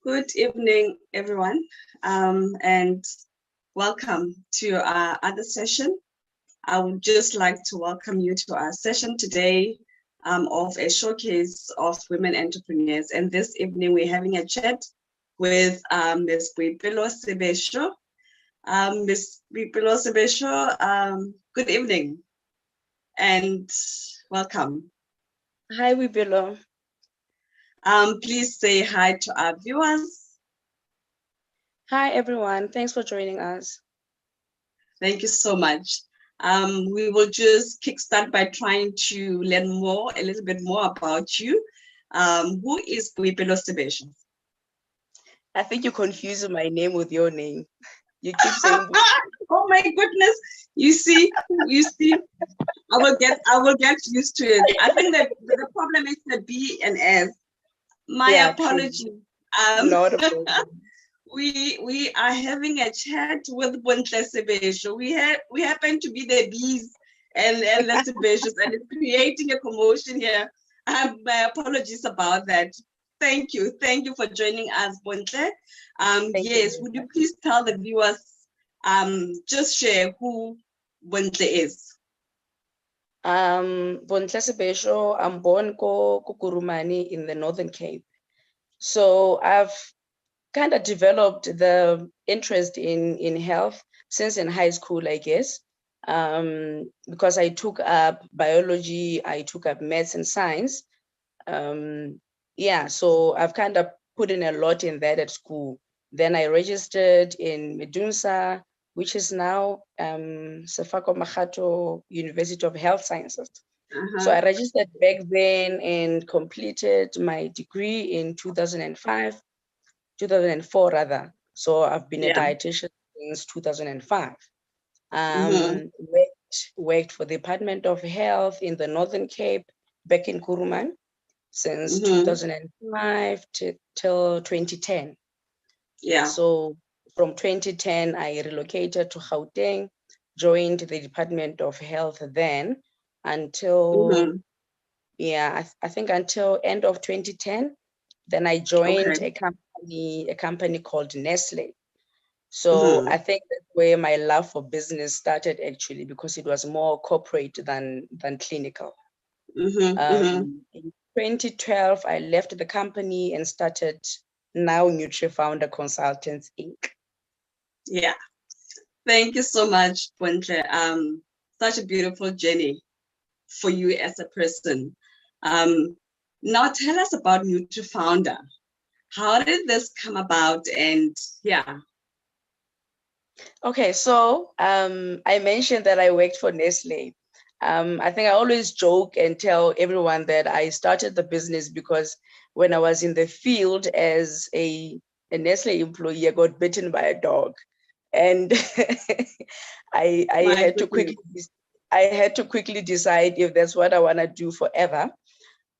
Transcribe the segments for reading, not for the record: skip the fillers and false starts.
Good evening, everyone, and welcome to our other session. I would just like to welcome you to our session today of a showcase of women entrepreneurs. And this evening, we're having a chat with Ms. Boipelo Sebesho. Ms. Boipelo Sebesho, good evening and welcome. Hi, Boipelo. Please say hi to our viewers. Hi, everyone. Thanks for joining us. Thank you so much. We will just kickstart by trying to learn a little bit more about you. Who is Boipelo Sebesho? I think you're confusing my name with your name. You keep saying. Oh my goodness! You see, I will get used to it. I think that the problem is the B and S. My apologies. Not a problem. We are having a chat with Bontle Sebesho. We happen to be the B's and the Sebeshos, and it's creating a commotion here. My apologies about that. Thank you for joining us, Bontle. Yes, would you please tell the viewers, just share who Bontle is? Bontle Sebesho, I'm born ko Kukurumani in the Northern Cape. So I've kind of developed the interest in health since in high school, I guess, because I took up biology, I took up maths and science. So I've kind of put in a lot in that at school. Then I registered in Medunsa, which is now Sefako Makgato University of Health Sciences. So I registered back then and completed my degree in 2004 rather. So I've been a dietitian since 2005. Worked for the Department of Health in the Northern Cape back in Kuruman since 2005 till 2010. Yeah. So from 2010, I relocated to Gauteng, joined the Department of Health then until, I think until end of 2010. Then I joined a company called Nestle. So I think that's where my love for business started actually, because it was more corporate than clinical. In 2012, I left the company and started now NutriFounder Consultants, Inc. Yeah. Thank you so much, Bontle. Such a beautiful journey for you as a person. Now tell us about NutriFounder. How did this come about? And yeah. Okay, so I mentioned that I worked for Nestle. I think I always joke and tell everyone that I started the business because when I was in the field as a Nestle employee, I got bitten by a dog, and I had to quickly decide if that's what I want to do forever.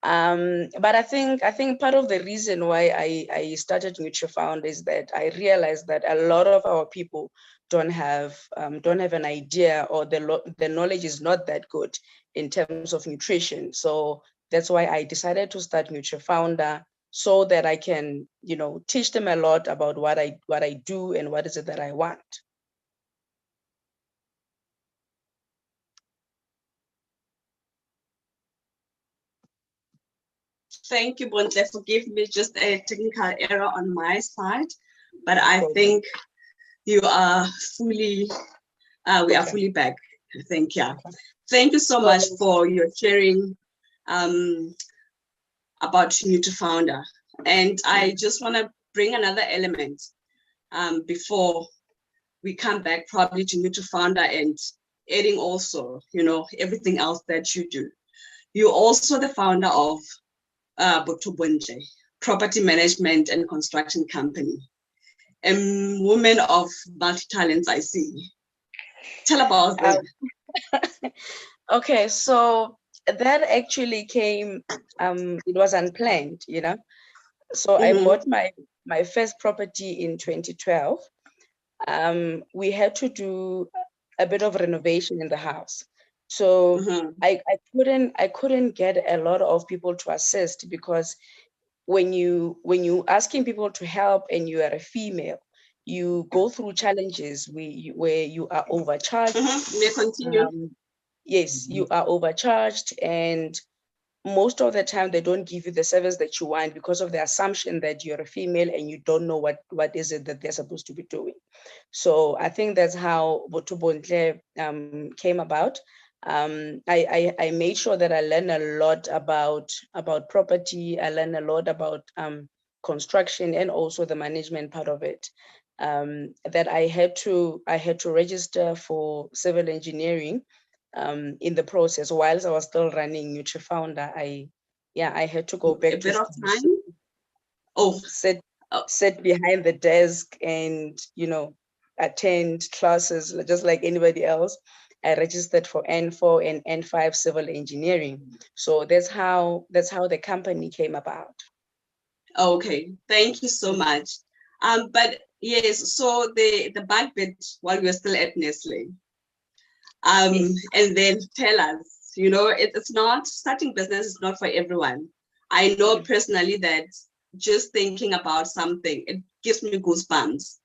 But I think part of the reason why I started NutriFound is that I realized that a lot of our people don't have an idea, or the knowledge is not that good in terms of nutrition. So that's why I decided to start NutriFounder, so that I can, teach them a lot about what I do and what is it that I want. Thank you, Bontle. Forgive me, just a technical error on my side, but I think you are fully, we are fully back. I think, yeah. Thank you so much for your sharing about NutriFounder. And I just want to bring another element before we come back probably to NutriFounder and adding also, everything else that you do. You're also the founder of Botobontle, property management and construction company. A woman of multi-talents, I see. Tell about that. Okay, so that actually came, it was unplanned, So I bought my first property in 2012. We had to do a bit of renovation in the house. So I couldn't get a lot of people to assist because when you asking people to help and you are a female, you go through challenges where you are overcharged. May continue. Yes, you are overcharged, and most of the time they don't give you the service that you want because of the assumption that you're a female and you don't know what is it that they're supposed to be doing. So I think that's how Botubontle came about. I made sure that I learned a lot about property. I learned a lot about construction and also the management part of it. That I had to register for civil engineering in the process. Whilst I was still running NutriFounder, I had to go back a to bit of school, time. Oh, sit behind the desk and attend classes just like anybody else. I registered for N4 and N5 civil engineering. So that's how the company came about. okay, thank you so much. But yes, so the back bit while we're still at Nestle. Yes. And then tell us, it's not, starting business is not for everyone. I know personally that just thinking about something, it gives me goosebumps.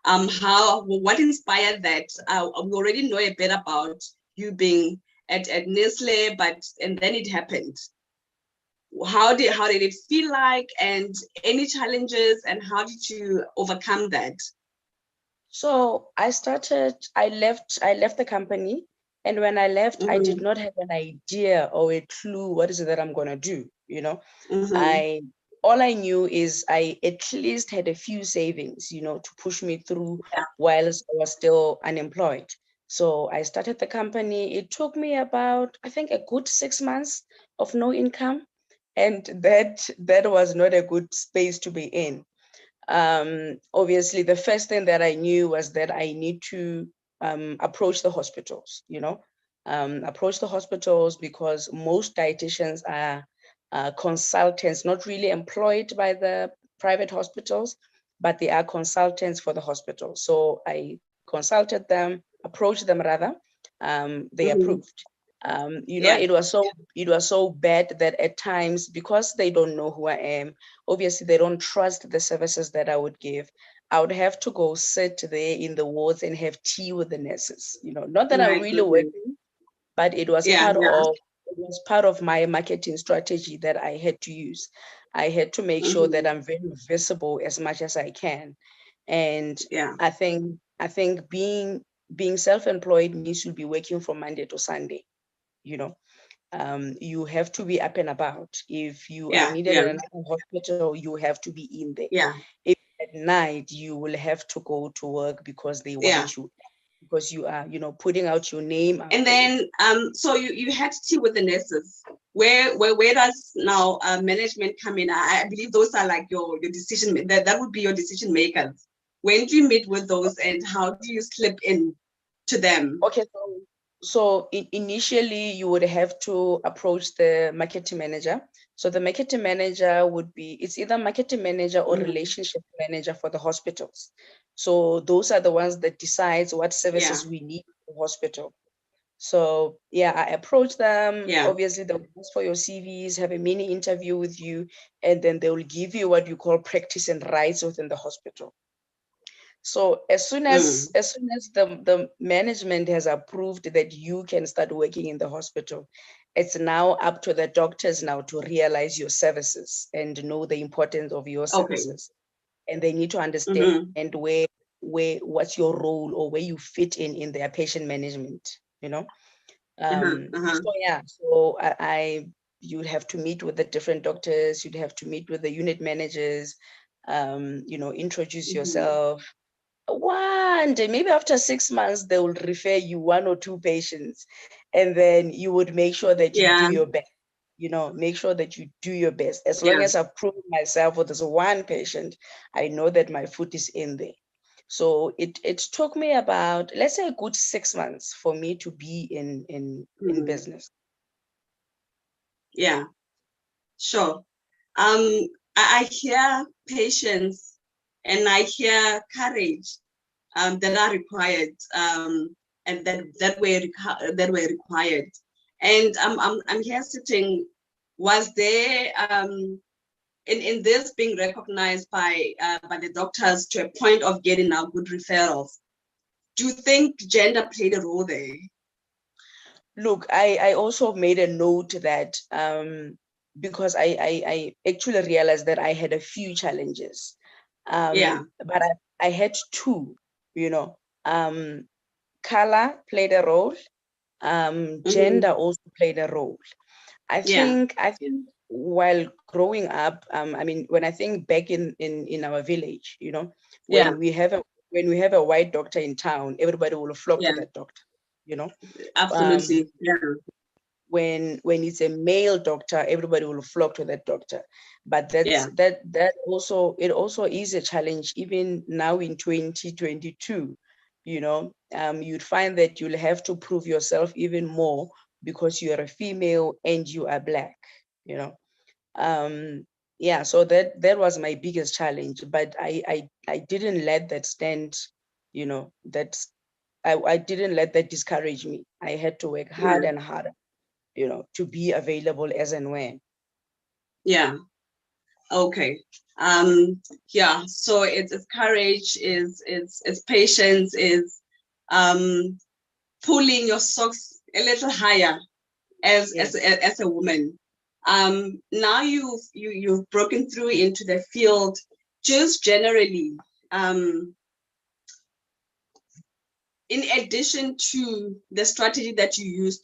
What inspired that? We already know a bit about you being at Nestle, and then it happened. How did it feel like, and any challenges, and how did you overcome that? So I left the company, and when I left, I did not have an idea or a clue what is it that I'm gonna do. All I knew is I at least had a few savings, to push me through whilst I was still unemployed. So I started the company. It took me about, I think, a good 6 months of no income, and that was not a good space to be in. Obviously, the first thing that I knew was that I need to approach the hospitals, approach the hospitals, because most dietitians are consultants, not really employed by the private hospitals, but they are consultants for the hospital. So I consulted them, approached them rather, they approved. It was so bad that at times, because they don't know who I am, obviously they don't trust the services that I would give, I would have to go sit there in the wards and have tea with the nurses. Not that I'm really working, but it was part of my marketing strategy that I had to use. I had to make sure that I'm very visible as much as I can. And I think being self-employed means you'll be working from Monday to Sunday. You have to be up and about. If you are needed in another hospital, you have to be in there. If at night, you will have to go to work because they want you, because you are, putting out your name. And then, so you had tea with the nurses. Where does now management come in? I believe those are like your decision, that would be your decision makers. When do you meet with those, and how do you slip in to them? Okay, so initially you would have to approach the marketing manager. So the marketing manager it's either marketing manager or relationship manager for the hospitals. So those are the ones that decides what services we need in the hospital. So I approach them. Obviously, they'll ask for your CVs, have a mini interview with you, and then they will give you what you call practice and rights within the hospital. So as soon as the management has approved that you can start working in the hospital, it's now up to the doctors now to realize your services and know the importance of your services. And they need to understand what's your role or where you fit in their patient management, So you'd have to meet with the different doctors, you'd have to meet with the unit managers, introduce yourself. One day, maybe after 6 months, they will refer you 1 or 2 patients, and then you would make sure that you do your best. Make sure that you do your best. As long as I've proven myself with this one patient, I know that my foot is in there. So it took me about, let's say, a good 6 months for me to be in business. Yeah, sure. I hear patience and I hear courage that are required, and that were required. And I'm here sitting. Was there in this being recognized by the doctors to a point of getting now good referrals, do you think gender played a role there? Look, I also made a note that because I actually realized that I had a few challenges. But I had two, you know. Color played a role, gender also played a role. I think while growing up, I mean, when I think back in our village, you know, when we have a white doctor in town, everybody will flock to that doctor, you know. Absolutely. When it's a male doctor, everybody will flock to that doctor. But that also, it also is a challenge even now in 2022. You know, you'd find that you'll have to prove yourself even more because you are a female and you are Black, you know. Yeah, so that was my biggest challenge, but I didn't let that stand, you know, I didn't let that discourage me. I had to work hard and harder, you know, to be available as and when. Yeah. Okay. So it's courage, it's patience, is pulling your socks a little higher as a woman. Now you've broken through into the field. Just generally, in addition to the strategy that you use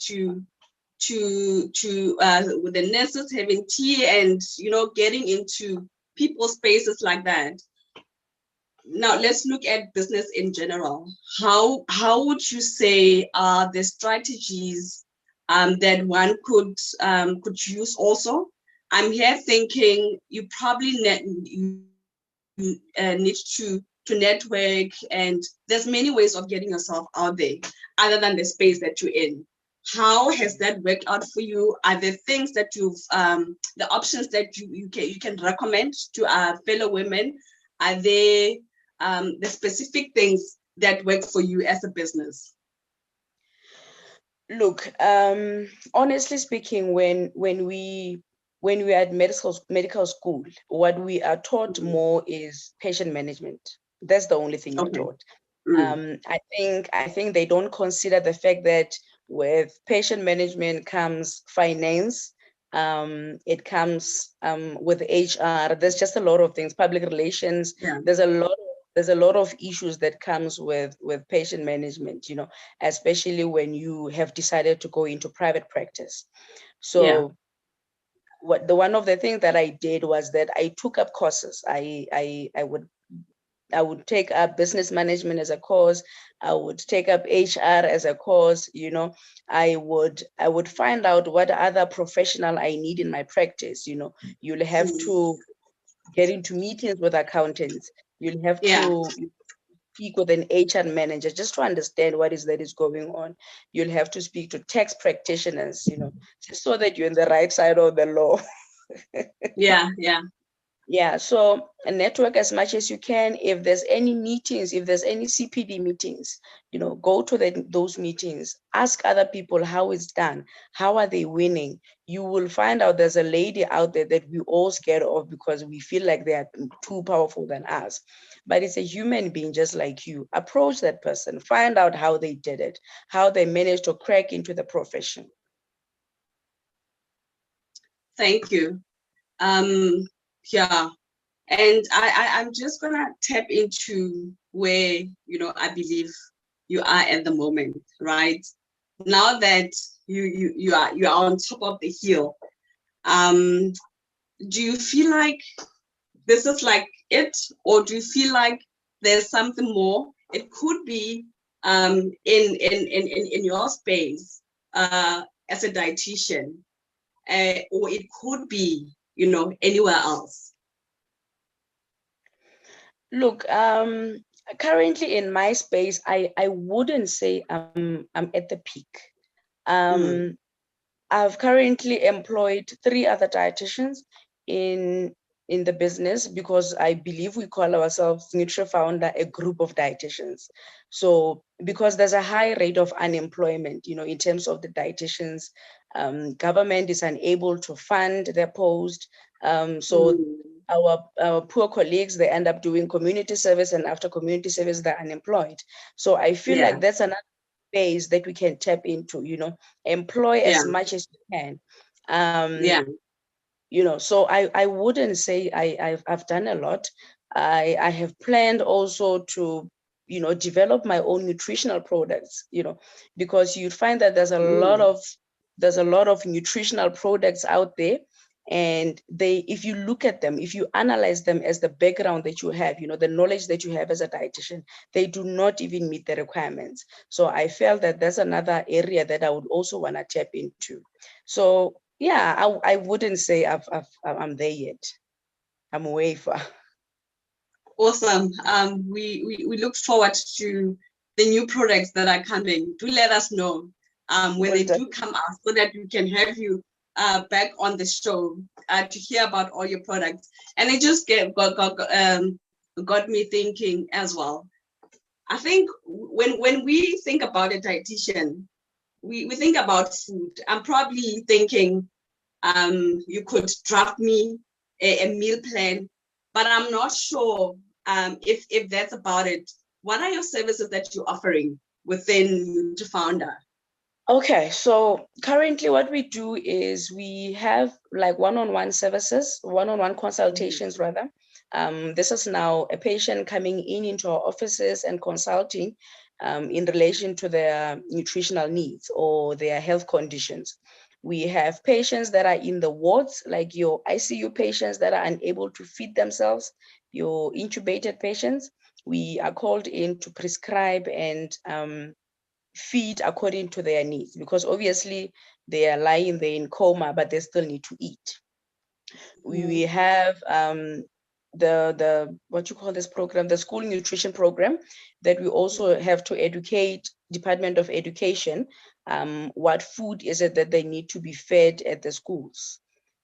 with the nurses having tea and, you know, getting into people's spaces like that. Now let's look at business in general. How would you say are the strategies that one could use also? I'm here thinking you probably need to network, and there's many ways of getting yourself out there other than the space that you're in. How has that worked out for you? Are there things that you've the options that you can recommend to our fellow women? Are there the specific things that work for you as a business? Look, honestly speaking, when we are at medical school, what we are taught more is patient management. That's the only thing we're taught. I think they don't consider the fact that with patient management comes finance, it comes with HR. There's just a lot of things, public relations. There's a lot of issues that comes with patient management, you know, especially when you have decided to go into private practice. So one of the things that I did was that I took up courses. I would take up business management as a course. I would take up HR as a course. You know, I would find out what other professional I need in my practice. You know, you'll have to get into meetings with accountants. You'll have to speak with an HR manager just to understand what is going on. You'll have to speak to tax practitioners, you know, just so that you're on the right side of the law. Yeah, so network as much as you can. If there's any meetings, if there's any CPD meetings, you know, go to those meetings. Ask other people how it's done. How are they winning? You will find out there's a lady out there that we all scared of because we feel like they are too powerful than us. But it's a human being just like you. Approach that person. Find out how they did it, how they managed to crack into the profession. Thank you. And I'm just gonna tap into where, you know, I believe you are at the moment, right? Now that you are on top of the hill, do you feel like this is like it, or do you feel like there's something more? It could be in your space as a dietitian, or it could be, you know, anywhere else. Look, currently in my space, I wouldn't say I'm at the peak. I've currently employed 3 other dietitians in the business because I believe we call ourselves NutriFounder a group of dietitians. So because there's a high rate of unemployment, you know, in terms of the dietitians, government is unable to fund their post. So our poor colleagues, they end up doing community service, and after community service, they're unemployed. So I feel like that's another space that we can tap into, employ as much as you can. So I wouldn't say I've done a lot. I have planned also to, develop my own nutritional products, because you'd find that there's a lot of nutritional products out there. And if you look at them, if you analyze them as the background that you have, the knowledge that you have as a dietitian, they do not even meet the requirements. So I felt that that's another area that I would also want to tap into. So yeah, I wouldn't say I'm there yet. I'm way far. Awesome. We look forward to the new products that are coming. Do let us know when they do come out, so that we can have you back on the show to hear about all your products. And it just got me thinking as well. I think when we think about a dietitian, we think about food. I'm probably thinking you could draft me a meal plan, but I'm not sure if that's about it. What are your services that you're offering within NutriFounder? Okay, so currently what we do is we have like one-on-one services, one-on-one consultations rather. This is now a patient coming into our offices and consulting in relation to their nutritional needs or their health conditions. We have patients that are in the wards, like your ICU patients that are unable to feed themselves, your intubated patients. We are called in to prescribe and feed according to their needs, because obviously they are lying there in coma, but they still need to eat. We have the what you call this program, the school nutrition program, that we also have to educate Department of Education what food is it that they need to be fed at the schools.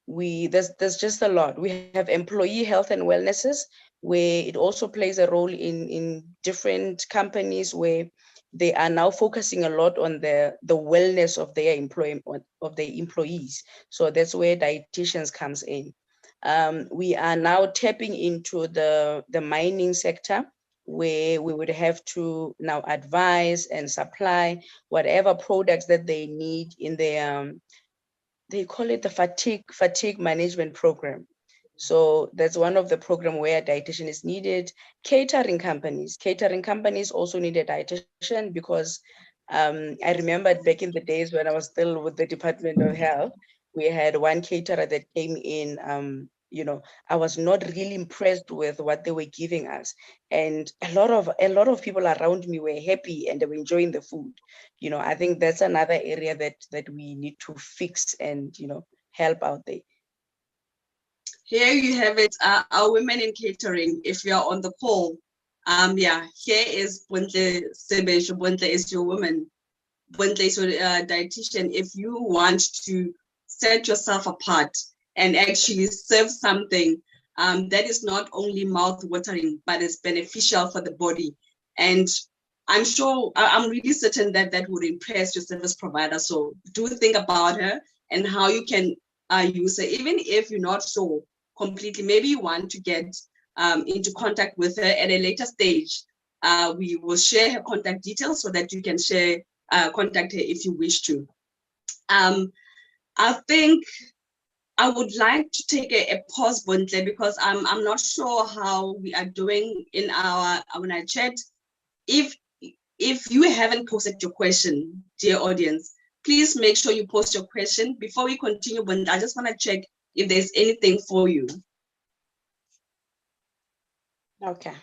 There's just a lot. We have employee health and wellnesses, where it also plays a role in different companies, where they are now focusing a lot on the wellness of their employees. So that's where dietitians comes in. We are now tapping into the mining sector, where we would have to now advise and supply whatever products that they need in their they call it the fatigue management program. So that's one of the program where a dietitian is needed. Catering companies also need a dietitian, because I remembered back in the days when I was still with the Department of Health, we had one caterer that came in. I was not really impressed with what they were giving us, and a lot of people around me were happy and they were enjoying the food. I think that's another area that we need to fix and help out there. Here you have it, our women in catering. If you are on the call, here is Bontle Sebejo. Bontle is your woman. Bontle is your dietitian. If you want to set yourself apart and actually serve something that is not only mouth-watering, but is beneficial for the body, and I'm sure, I'm really certain that that would impress your service provider. So do think about her and how you can use her, even if you're not sure completely. Maybe you want to get into contact with her at a later stage. We will share her contact details so that you can contact her if you wish to. I think I would like to take a pause, Bontle, because I'm not sure how we are doing in our chat. If you haven't posted your question, dear audience, please make sure you post your question. Before we continue, Bontle, I just want to check if there's anything for you. Okay.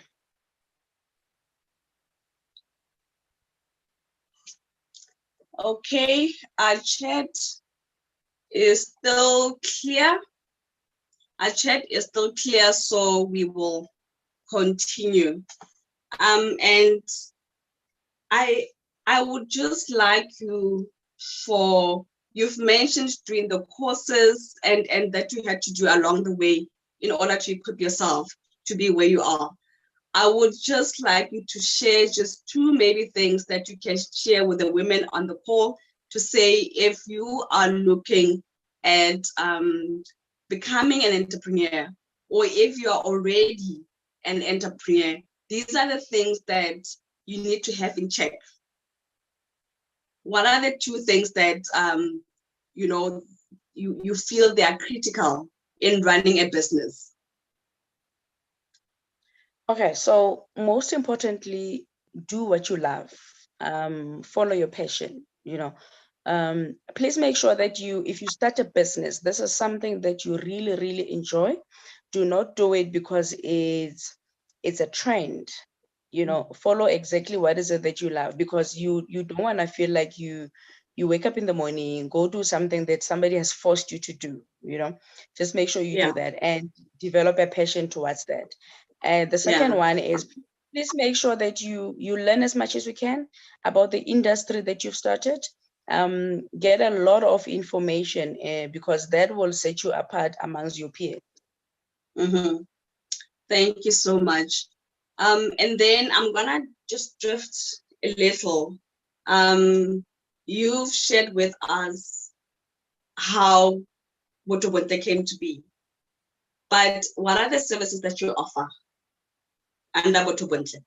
Okay, our chat is still clear. Our chat is still clear, so we will continue. And I would just like you've mentioned during the courses and that you had to do along the way in order to equip yourself to be where you are. I would just like you to share just two maybe things that you can share with the women on the call, to say if you are looking at becoming an entrepreneur, or if you are already an entrepreneur, these are the things that you need to have in check. What are the two things that you feel they are critical in running a business? Okay, so most importantly, do what you love. Follow your passion. Please make sure that if you start a business, this is something that you really, really enjoy. Do not do it because it's a trend. Follow exactly what is it that you love, because you don't want to feel like you wake up in the morning, go do something that somebody has forced you to do. Just make sure you do that and develop a passion towards that. And the second one is, please make sure that you learn as much as you can about the industry that you've started. Get a lot of information because that will set you apart amongst your peers. Mm-hmm. Thank you so much. And then I'm gonna just drift a little. You've shared with us how Botobontle came to be, but what are the services that you offer under Botobontle?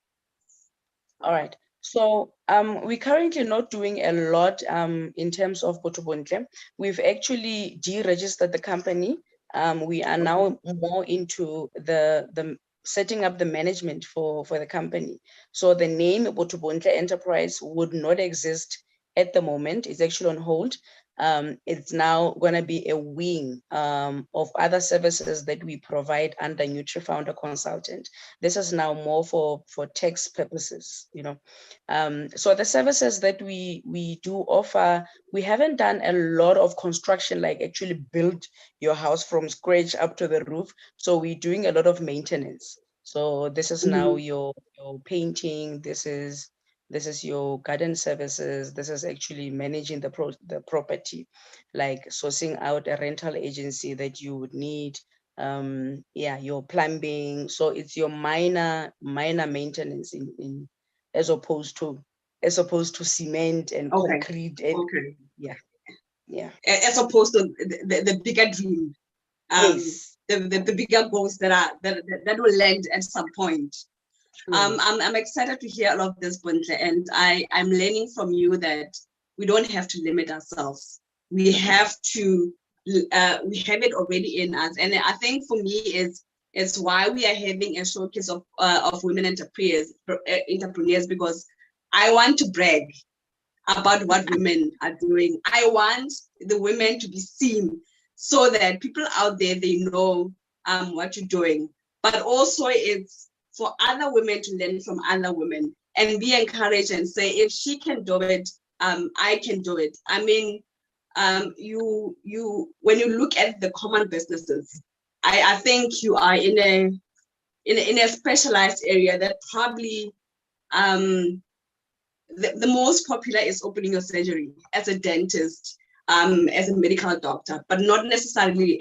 All right. So we're currently not doing a lot in terms of Botobontle. We've actually deregistered the company. We are now more into the setting up the management for the company. So the name Botobontle Enterprise would not exist at the moment. It's actually on hold. It's now going to be a wing of other services that we provide under NutriFounder Consultant. This is now more for tax purposes, So the services that we do offer, we haven't done a lot of construction, like actually build your house from scratch up to the roof. So we're doing a lot of maintenance. So this is now your painting. This is your garden services. This is actually managing the property, like sourcing out a rental agency that you would need. Your plumbing. So it's your minor maintenance in as opposed to cement and concrete. And, As opposed to the bigger dream. Yes. The bigger goals that will land at some point. I'm excited to hear all of this, Bontle, and I'm learning from you that we don't have to limit ourselves. We have to, we have it already in us. And I think for me, it's why we are having a showcase of women entrepreneurs, because I want to brag about what women are doing. I want the women to be seen so that people out there, they know what you're doing. But also it's for other women to learn from other women and be encouraged and say, if she can do it, I can do it. I mean, you when you look at the common businesses, I think you are in a specialized area that probably the most popular is opening your surgery as a dentist, as a medical doctor, but not necessarily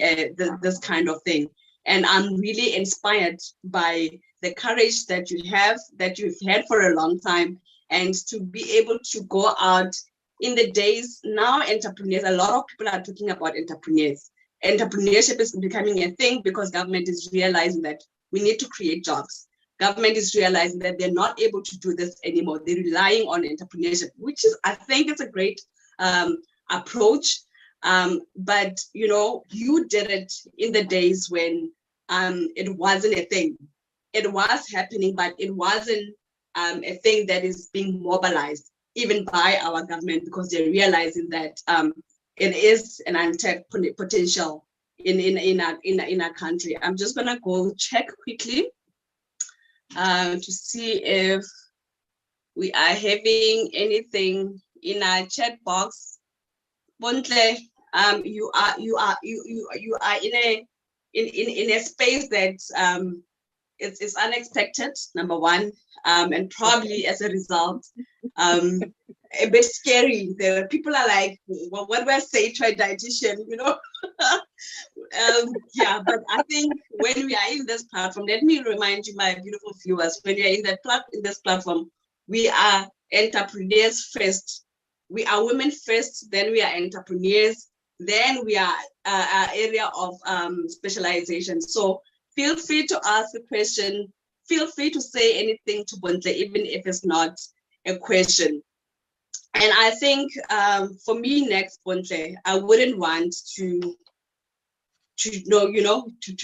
this kind of thing. And I'm really inspired by the courage that you have, that you've had for a long time, and to be able to go out in the days now. Entrepreneurs, a lot of people are talking about entrepreneurs. Entrepreneurship is becoming a thing because government is realizing that we need to create jobs. Government is realizing that they're not able to do this anymore. They're relying on entrepreneurship, which is, I think, it's a great approach. But you did it in the days when it wasn't a thing. It was happening, but it wasn't a thing that is being mobilized even by our government, because they're realizing that it is an untapped potential in our country. I'm just gonna go check quickly to see if we are having anything in our chat box. Bontle, you are in a space that it's unexpected, number one, and probably as a result, a bit scary. The people are like, well, what do I say to a dietitian, but I think when we are in this platform, let me remind you, my beautiful viewers, when we are in this platform, we are entrepreneurs first. We are women first, then we are entrepreneurs, then we are area of specialization. So feel free to ask a question. Feel free to say anything to Bontle, even if it's not a question. And I think for me next, Bontle, I wouldn't want to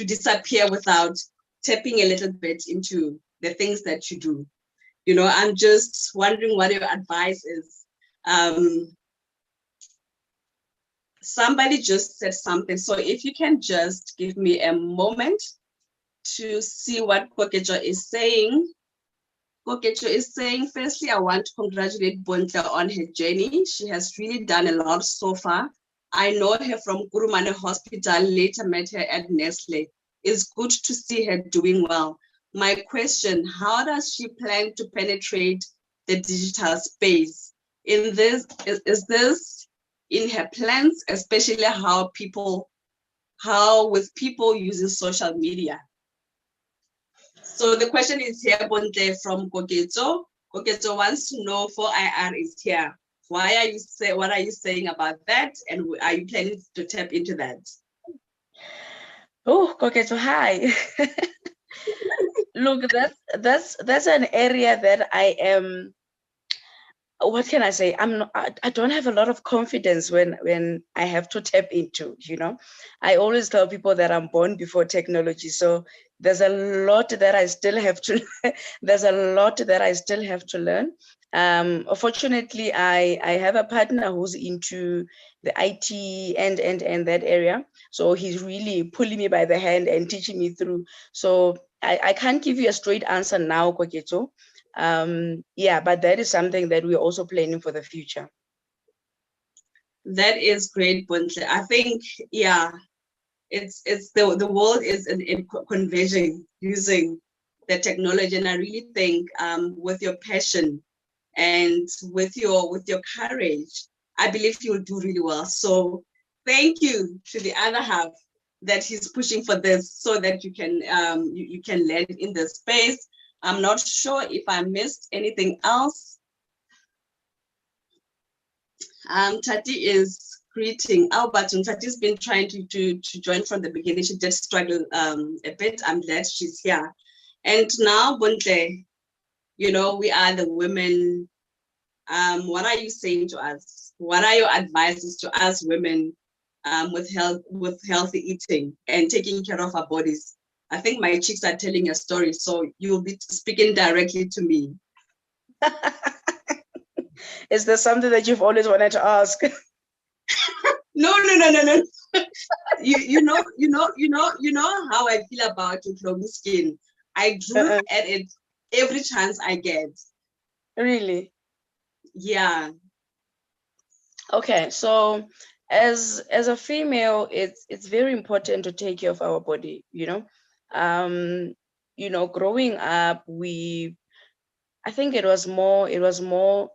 disappear without tapping a little bit into the things that you do. I'm just wondering what your advice is. Somebody just said something. So if you can just give me a moment to see what Koketjo is saying. Koketjo is saying, firstly, I want to congratulate Bontle on her journey. She has really done a lot so far. I know her from Kurumane Hospital, later met her at Nestle. It's good to see her doing well. My question, how does she plan to penetrate the digital space? Is this in her plans, especially how with people using social media? So the question is here, Bontle, from Koketjo. Koketjo wants to know, 4IR is here. What are you saying about that? And are you planning to tap into that? Oh, Koketjo, hi. Look, that's an area that I am, what can I say? I don't have a lot of confidence when I have to tap into, I always tell people that I'm born before technology. So there's a lot that I still have to learn. Fortunately, I have a partner who's into the IT and that area. So he's really pulling me by the hand and teaching me through. So I can't give you a straight answer now, Koketjo. But that is something that we're also planning for the future. That is great, Bontle. I think, it's the world is in converging using the technology, and I really think with your passion and with your courage, I believe you'll do really well. So thank you to the other half that he's pushing for this, so that you can you can land in the space. I'm not sure if I missed anything else. Tati is greeting. Albert, and Tati's been trying to join from the beginning. She did struggle a bit. I'm glad she's here. And now, Bontle, we are the women. What are you saying to us? What are your advices to us women with healthy eating and taking care of our bodies? I think my cheeks are telling a story, so you'll be speaking directly to me. Is there something that you've always wanted to ask? No. you know how I feel about glowing skin. I drool at it every chance I get. Really? Yeah. Okay, so as a female, it's very important to take care of our body. Growing up, I think it was more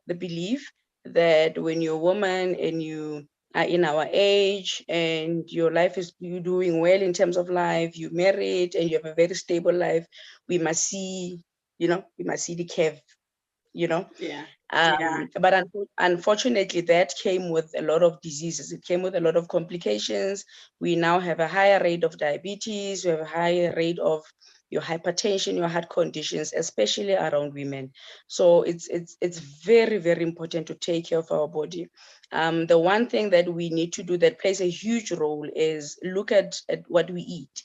the belief that when you're a woman and you are in our age and your life is, you doing well in terms of life, you married and you have a very stable life, we must see the curve, Yeah. But unfortunately, that came with a lot of diseases. It came with a lot of complications. We now have a higher rate of diabetes. We have a higher rate of your hypertension, your heart conditions, especially around women. So it's very, very important to take care of our body. The one thing that we need to do that plays a huge role is look at what we eat.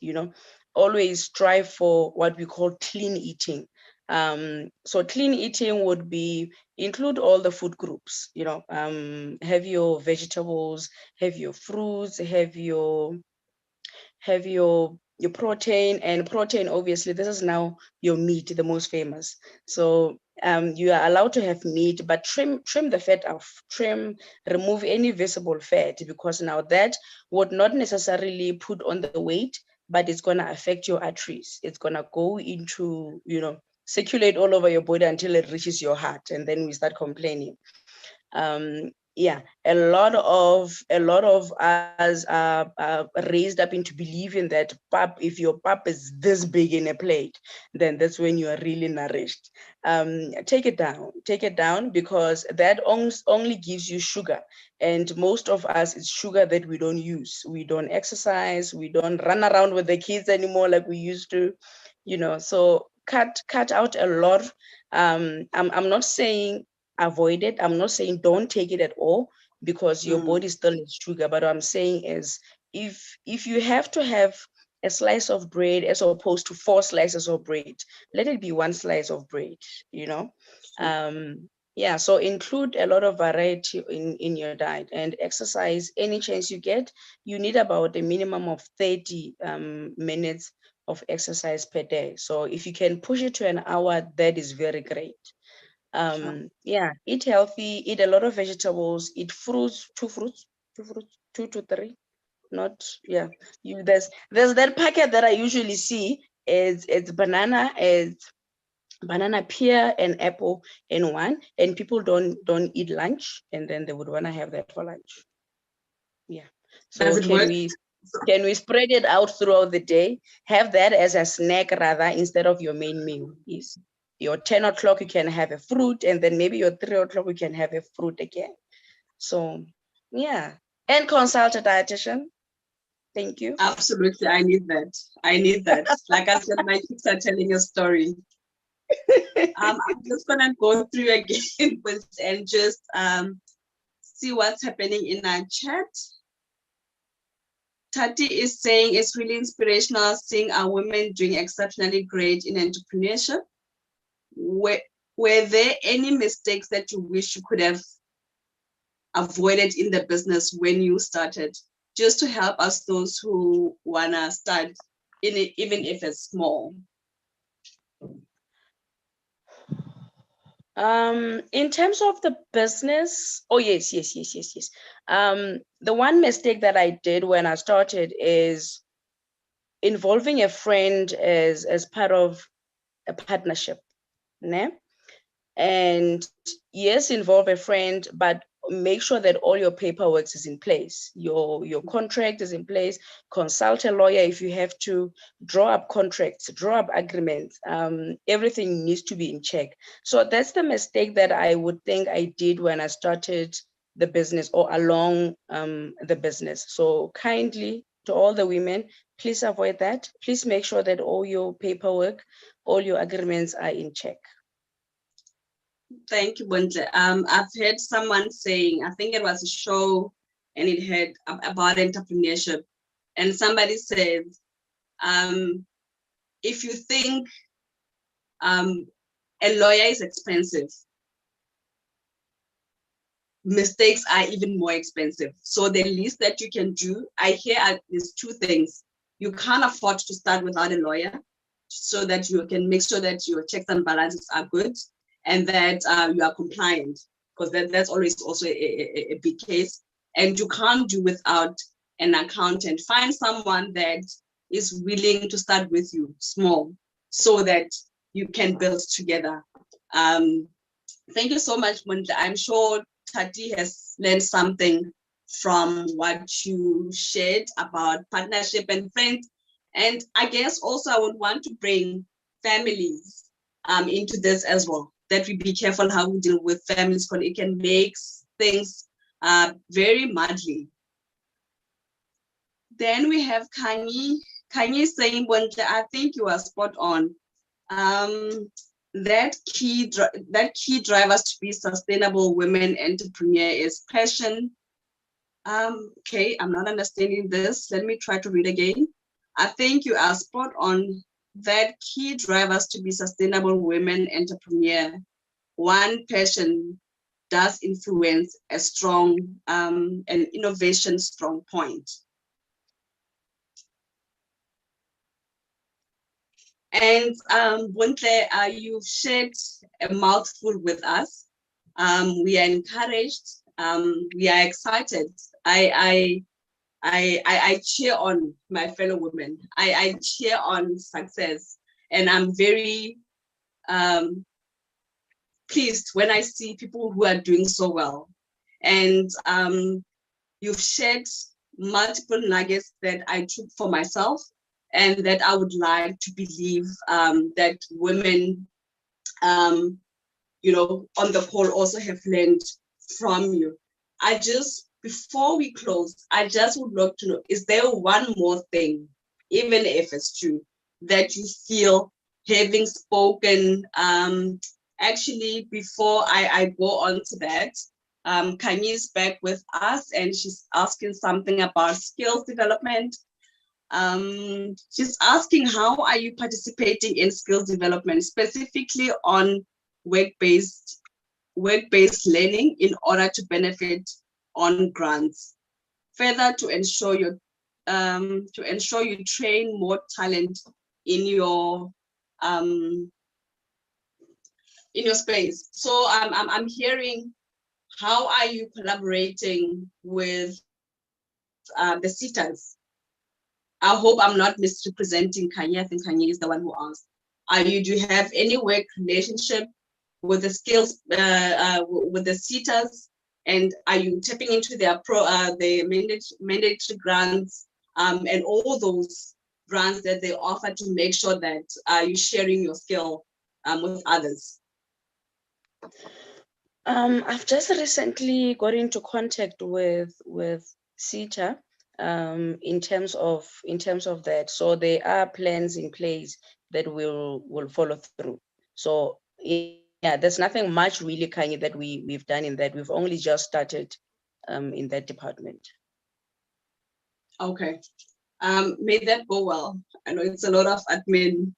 Always strive for what we call clean eating. So clean eating would be include all the food groups, have your vegetables, have your fruits, have your protein, and protein, obviously this is now your meat, the most famous. So you are allowed to have meat, but trim the fat off, remove any visible fat, because now that would not necessarily put on the weight, but it's going to affect your arteries. It's going to go into, circulate all over your body until it reaches your heart, and then we start complaining. yeah, a lot of us are raised up into believing that if your pap is this big in a plate, then that's when you are really nourished. Take it down, because that only gives you sugar, and most of us, it's sugar that we don't use. We don't exercise, we don't run around with the kids anymore like we used to, so cut out a lot. I'm not saying avoid it. I'm not saying don't take it at all, because your body still needs sugar. But what I'm saying is, if you have to have a slice of bread as opposed to 4 slices of bread, let it be 1 slice of bread, you know. Yeah, so include a lot of variety in your diet, and exercise any chance you get. You need about a minimum of 30 minutes of exercise per day. So if you can push it to an hour, that is very great. Yeah, eat healthy, eat a lot of vegetables, eat fruits, two fruits, 2 to 3. Not, yeah. There's that packet that I usually see. It's banana, pear, and apple in one, and people don't eat lunch, and then they would want to have that for lunch. Yeah. So Does it work? can we spread it out throughout the day? Have that as a snack rather, instead of your main meal. Is your 10 o'clock, you can have a fruit, and then maybe your 3 o'clock, you can have a fruit again. So, yeah. And consult a dietitian. Thank you. Absolutely, I need that. I need that. Like I said, my kids are telling a story. I'm just gonna go through again and just see what's happening in our chat. Tati is saying it's really inspirational seeing our women doing exceptionally great in entrepreneurship. Were there any mistakes that you wish you could have avoided in the business when you started, just to help us, those who wanna start in it, even if it's small? In terms of the business, oh yes. The one mistake that I did when I started is involving a friend as part of a partnership, né? And yes, involve a friend, but make sure that all your paperwork is in place. Your contract is in place. Consult a lawyer if you have to. Draw up contracts, draw up agreements. Everything needs to be in check. So that's the mistake that I would think I did when I started the business, or along the business. So kindly, to all the women, please avoid that. Please make sure that all your paperwork, all your agreements are in check. Thank you, Bontle. I've heard someone saying, I think it was a show, and it had about entrepreneurship, and somebody said, if you think a lawyer is expensive, mistakes are even more expensive. So the least that you can do, I hear there's 2 things. You can't afford to start without a lawyer, so that you can make sure that your checks and balances are good, and that you are compliant, because that's always also a big case. And you can't do without an accountant. Find someone that is willing to start with you small, so that you can build together. Thank you so much, Mundla. I'm sure Tati has learned something from what you shared about partnership and friends. And I guess also I would want to bring families into this as well, that we be careful how we deal with families, because it can make things very muddy. Then we have Kanye. Kanye saying, I think you are spot on. That key drivers to be sustainable women entrepreneur is passion. Okay, I'm not understanding this. Let me try to read again. I think you are spot on. That key drivers to be sustainable women entrepreneur. One, passion does influence a strong an innovation strong point. And Bontle, you've shared a mouthful with us. We are encouraged. We are excited. I cheer on my fellow women. I cheer on success, and I'm very pleased when I see people who are doing so well. And you've shared multiple nuggets that I took for myself and that I would like to believe that women, you know, on the call also have learned from you. Before we close, I just would love to know, is there one more thing, even if it's true, that you feel having spoken, actually, before I go on to that, Kanye is back with us and she's asking something about skills development. She's asking, how are you participating in skills development, specifically on work-based learning in order to benefit on grants? Further, to ensure you train more talent in your space. So I'm hearing, how are you collaborating with the SETAs? I hope I'm not misrepresenting Kanye. I think Kanye is the one who asked. Do you have any work relationship with the skills, with the SETAs? And are you tapping into their mandatory grants and all those grants that they offer to make sure that you're sharing your skill with others? I've just recently got into contact with SETA in terms of that. So there are plans in place that will follow through. So yeah, there's nothing much really, Kanye, that we've done in that. We've only just started in that department. Okay. May that go well. I know it's a lot of admin.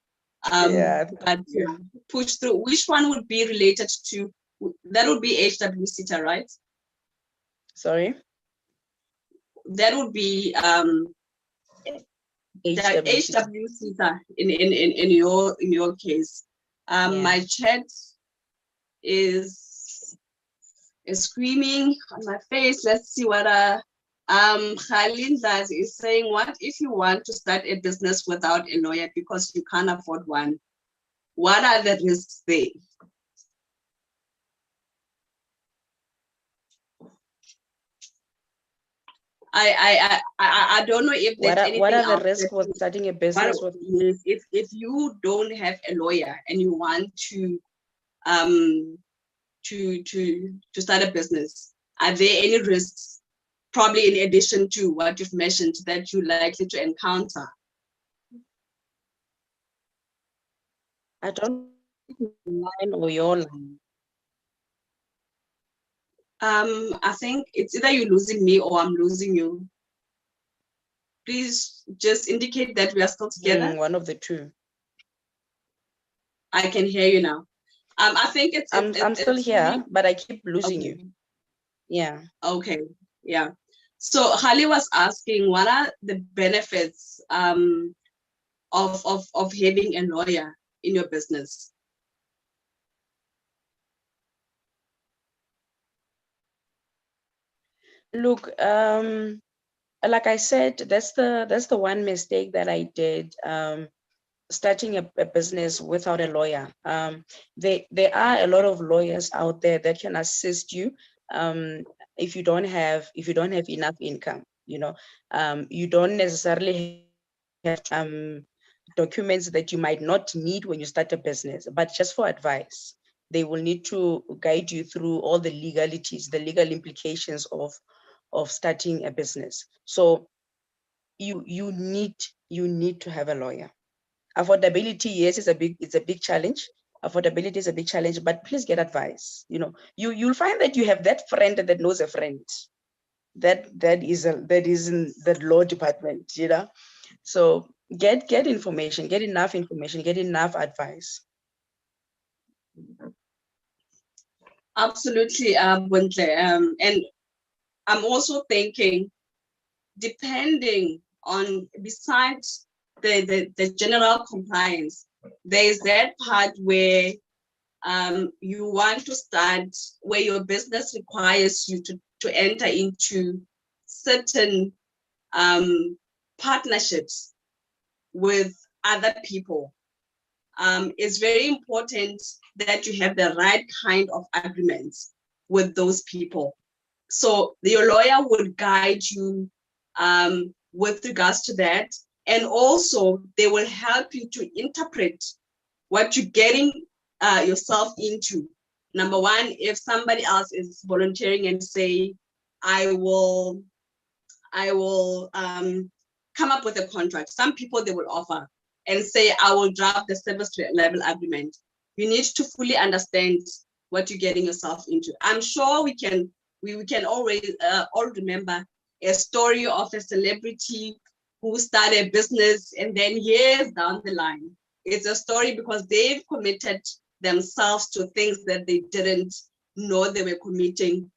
Yeah. But yeah, push through. Which one would be related to? That would be HW SETA, right? Sorry? That would be HW SETA in your case. My chat is screaming on my face. Let's see what Khalin is saying. What if you want to start a business without a lawyer because you can't afford one? What are the risks there? I don't know if there's anything what are else the risks with starting a business with? If you don't have a lawyer and you want to start a business, are there any risks, probably in addition to what you've mentioned, that you're likely to encounter? I don't know mine or your line. I think it's either you're losing me or I'm losing you. Please just indicate that we are still together. One of the two. I can hear you now. I think I'm still here, but I keep losing you. Yeah. Okay. Yeah. So Hali was asking, what are the benefits of having a lawyer in your business? Look, like I said, that's the one mistake that I did. Starting a business without a lawyer. There are a lot of lawyers out there that can assist you if you don't have enough income. You don't necessarily have documents that you might not need when you start a business, but just for advice. They will need to guide you through all the legalities, the legal implications of starting a business. So you need to have a lawyer. Affordability, yes, it's a big challenge. Affordability is a big challenge, but please get advice. You'll find that you have that friend that knows a friend that is in the law department. So get information, get enough information, get enough advice. Absolutely, Buntle. And I'm also thinking, depending on, besides the general compliance, there's that part where you want to start, where your business requires you to enter into certain partnerships with other people. It's very important that you have the right kind of agreements with those people, So your lawyer will guide you with regards to that. And also they will help you to interpret what you're getting yourself into. Number one, if somebody else is volunteering and say, I will come up with a contract. Some people, they will offer and say, I will draft the service level agreement. You need to fully understand what you're getting yourself into. I'm sure we can always all remember a story of a celebrity who started a business, and then years down the line, it's a story because they've committed themselves to things that they didn't know they were committing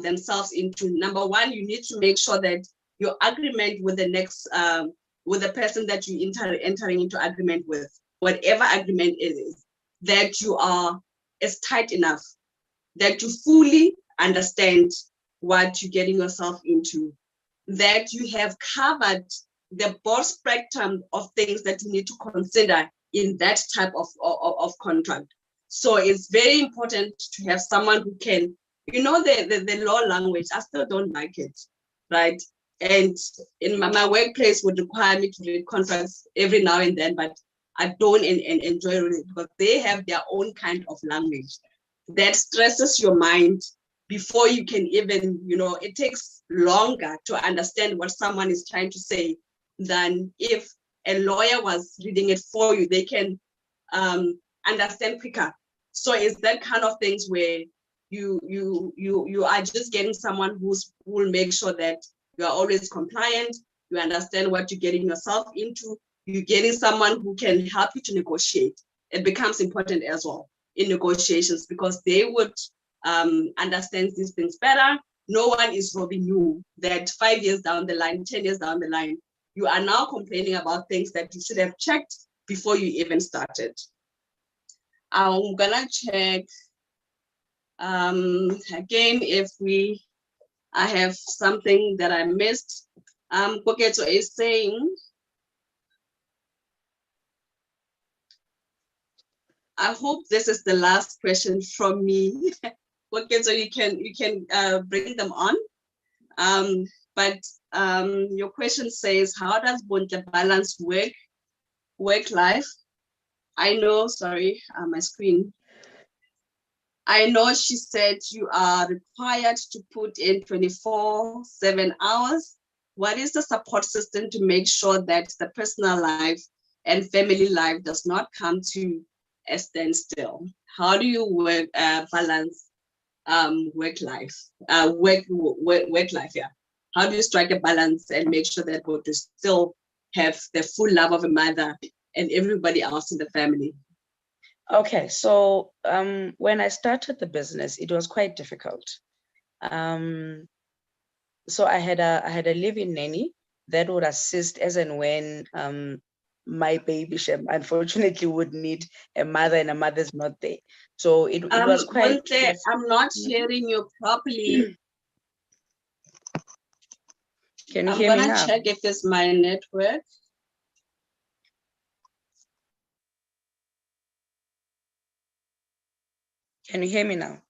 themselves into. Number one, you need to make sure that your agreement with the next with the person that you entering into agreement with, whatever agreement it is, that you are is tight enough, that you fully understand what you're getting yourself into, that you have covered the broad spectrum of things that you need to consider in that type of contract. So it's very important to have someone who can, the law language, I still don't like it, right? And in my workplace would require me to read contracts every now and then, but I don't enjoy it because they have their own kind of language that stresses your mind before you can even, it takes longer to understand what someone is trying to say than if a lawyer was reading it for you. They can understand quicker. So it's that kind of things where you are just getting someone who will make sure that you are always compliant, you understand what you're getting yourself into, you're getting someone who can help you to negotiate. It becomes important as well in negotiations because they would understand these things better. No one is robbing you that 5 years down the line, 10 years down the line, you are now complaining about things that you should have checked before you even started. I'm gonna check again if I have something that I missed. Koketso is saying, I hope this is the last question from me. Okay, so you can bring them on. But your question says, how does Bontle balance work life? I know, sorry, my screen. I know she said you are required to put in 24/7 hours. What is the support system to make sure that the personal life and family life does not come to a standstill? How do you balance work life, work life? Yeah. How do you strike a balance and make sure that both still have the full love of a mother and everybody else in the family? Okay, so when I started the business, it was quite difficult. So I had a live-in nanny that would assist as and when my baby unfortunately would need a mother and a mother's not there. So it was quite. I'm not hearing you properly. Can you hear me now? I'm gonna check if it's my network. Can you hear me now?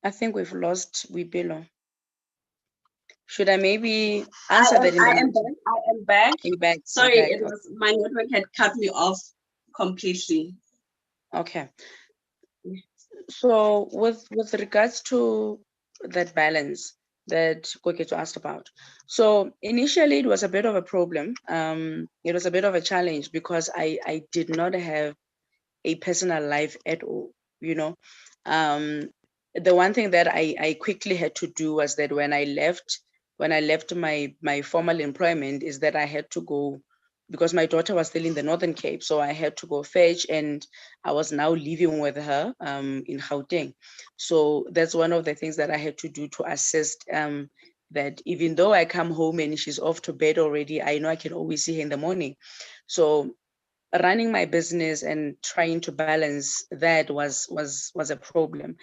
I think we've lost Wipilo. Should I maybe answer that? I am back. You're back. Sorry, it was my network had cut me off completely. Okay. So with regards to that balance that Koketso asked about. So initially it was a bit of a problem. It was a bit of a challenge because I did not have a personal life at all, the one thing that I quickly had to do was that when I left my formal employment, is that I had to go, because my daughter was still in the Northern Cape, so I had to go fetch, and I was now living with her in Gauteng. So that's one of the things that I had to do to assist, that even though I come home and she's off to bed already, I know I can always see her in the morning. So running my business and trying to balance that was a problem.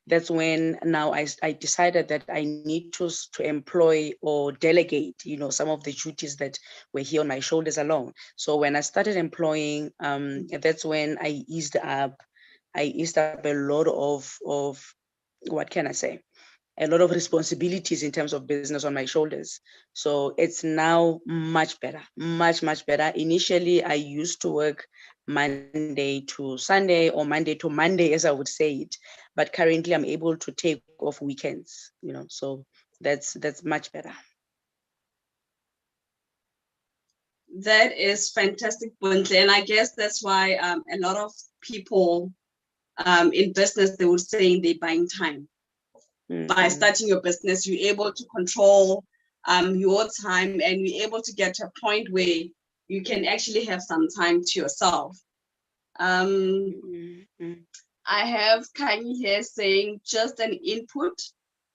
That's when now I decided that I need to employ or delegate, some of the duties that were here on my shoulders alone. So when I started employing, that's when I eased up a lot of what can I say? A lot of responsibilities in terms of business on my shoulders. So it's now much better, much better. Initially, I used to work Monday to Sunday or Monday to Monday, as I would say it. But currently, I'm able to take off weekends, so that's much better. That is fantastic, Bontle. And I guess that's why a lot of people in business, they would say they're buying time. By starting your business, you're able to control your time, and you're able to get to a point where you can actually have some time to yourself. I have Kanye here saying just an input.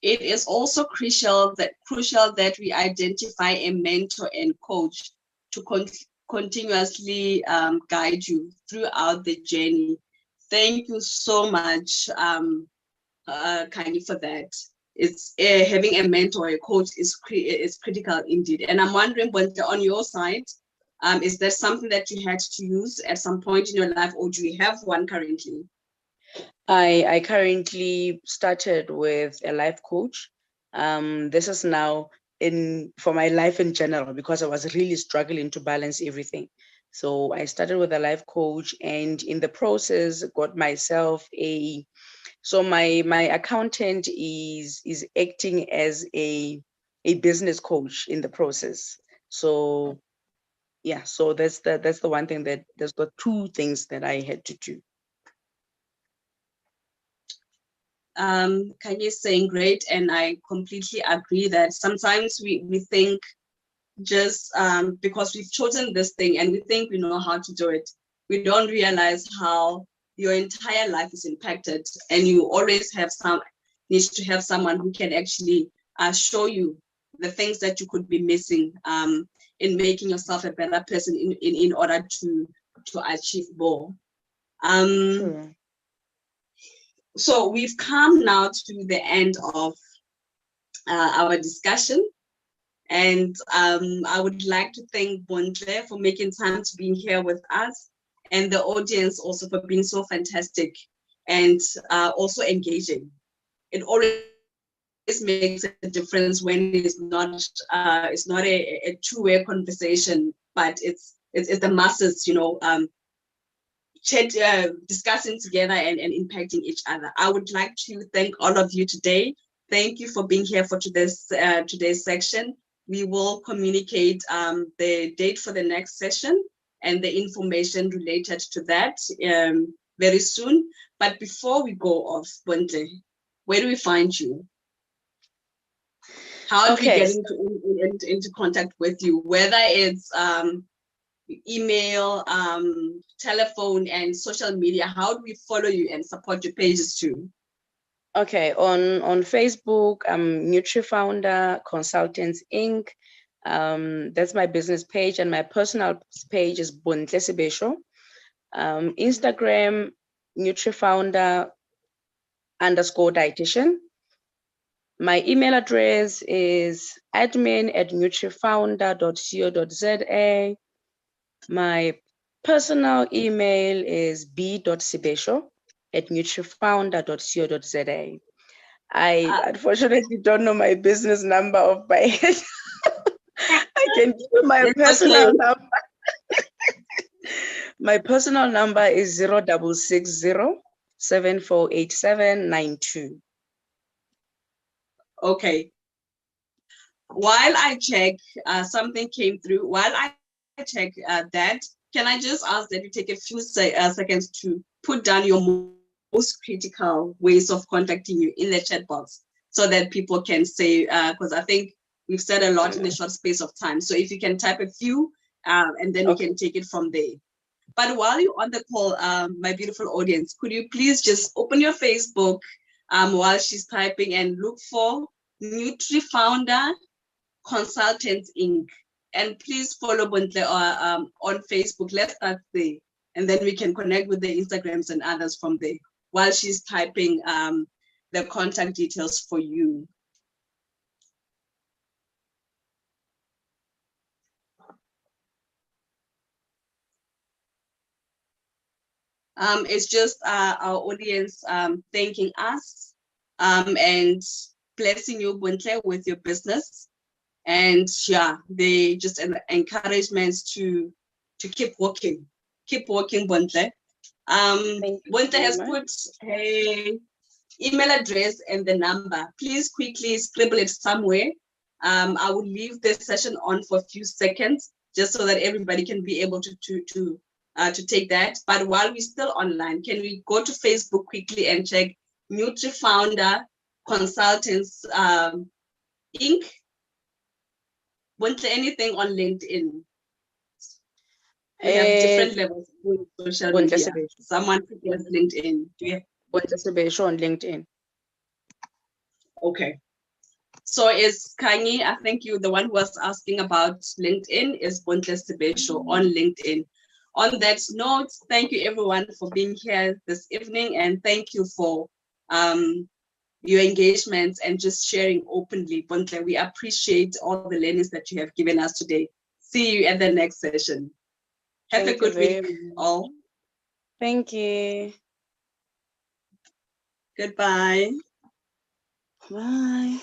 It is also crucial that we identify a mentor and coach to continuously guide you throughout the journey. Thank you so much, Kanye, for that. It's having a mentor, a coach is critical indeed. And I'm wondering, Bonte, on your side, is there something that you had to use at some point in your life, or do you have one currently? I currently started with a life coach. This is now for my life in general, because I was really struggling to balance everything. So I started with a life coach, and in the process got myself so my accountant is acting as a business coach in the process. So yeah, so that's the one thing, that there's the two things that I had to do. Kanye's saying great, and I completely agree that sometimes we think just because we've chosen this thing and we think we know how to do it, we don't realize how your entire life is impacted, and you always need to have someone who can actually show you the things that you could be missing in making yourself a better person in order to achieve more. Sure. So we've come now to the end of our discussion, and I would like to thank Bontle for making time to be here with us, and the audience also for being so fantastic and also engaging. It always makes a difference when it's not a two-way conversation, but it's the masses, discussing together and impacting each other. I would like to thank all of you today. Thank you for being here for today's section. We will communicate the date for the next session and the information related to that very soon. But before we go off, Bontle, where do we find you? How do we get into contact with you? Whether it's email, telephone, and social media, how do we follow you and support your pages too? Okay, on Facebook, I'm NutriFounder Consultants Inc. That's my business page, and my personal page is Bontle Sibesho. Instagram, NutriFounder_dietitian. My email address is admin@nutrifounder.co.za. My personal email is b.sibesho@nutrifounder.co.za. I unfortunately don't know my business number off by head. I can give you my personal number. My personal number is 0660 748792. Okay. While I check, something came through. While I check that, can I just ask that you take a few seconds to put down your most critical ways of contacting you in the chat box so that people can say, because I think we've said a lot in a short space of time. So if you can type a few and then we can take it from there. But while you're on the call, my beautiful audience, could you please just open your Facebook while she's typing and look for NutriFounder Consultants Inc. And please follow Bontle on Facebook. Let's start there. And then we can connect with the Instagrams and others from there while she's typing the contact details for you. It's just our audience thanking us and blessing you, Bontle, with your business. And yeah, they just encouragements to keep working, Bontle. Bontle has put a email address and the number. Please quickly scribble it somewhere. I will leave this session on for a few seconds just so that everybody can be able to take that. But while we're still online, can we go to Facebook quickly and check NutriFounder Consultants Inc. Won't anything on LinkedIn? We have different levels of social media. Someone prefers LinkedIn. Do you have on LinkedIn? Okay. So is Kanye, I think you, the one who was asking about LinkedIn, is Bontle Sibesho on LinkedIn. On that note, thank you everyone for being here this evening, and thank you for your engagements and just sharing openly, Bontle. We appreciate all the learnings that you have given us today. See you at the next session. Have a good week, all. Thank you. Goodbye. Bye.